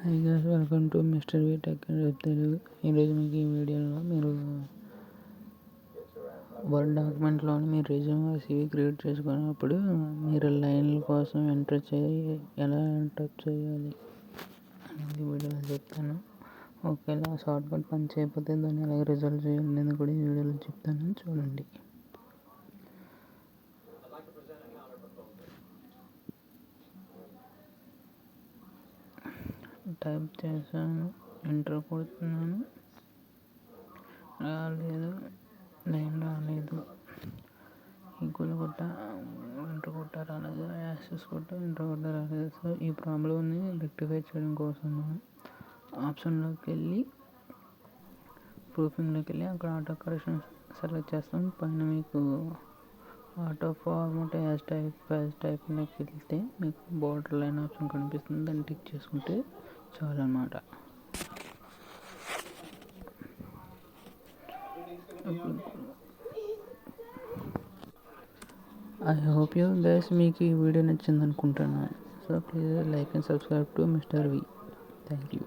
High guys, welcome to mister V tech and web Telugu. ఈరోజు మీకు ఈ వీడియోలో మీరు వర్డ్ డాక్యుమెంట్లోని మీరు రెజ్యూమ్ సివి క్రియేట్ చేసుకున్నప్పుడు మీరు లైన్ల కోసం ఎలా ఎంటర్ చేయాలి అనేది వీడియోలో చెప్తాను. ఒకవేళ షార్ట్ కట్ పని చేయకపోతే దాన్ని ఎలా రిజల్ట్ చేయాలి అనేది కూడా ఈ వీడియోలో చెప్తాను, చూడండి. టైప్ చేశాను, ఎంటర్ కొడుతున్నాను, రాలేదు, లైన్ రాలేదు, ఈక్వల్ కొట్ట, ఎంటర్ కొట్ట రాలేదు, యాక్సెస్ కొట్ట, ఎంటర్ కొట్ట రాలేదు. సో ఈ ప్రాబ్లమ్ని రెక్టిఫై చేయడం కోసం ఆప్షన్లోకి వెళ్ళి ప్రూఫింగ్లోకి వెళ్ళి అక్కడ ఆటో కరెక్షన్ సెలెక్ట్ చేస్తాం. పైన మీకు ఆటో ఫార్మాట్ యాజ్ టైప్లోకి వెళ్తే మీకు బోర్డర్ లైన్ ఆప్షన్ కనిపిస్తుంది, దాన్ని టిక్ చేసుకుంటే చాలు అన్నమాట. ఐ హోప్ యూ గైస్ మీకు ఈ వీడియో నచ్చింది అనుకుంటున్నాను. So please like and subscribe to mister V. Thank you.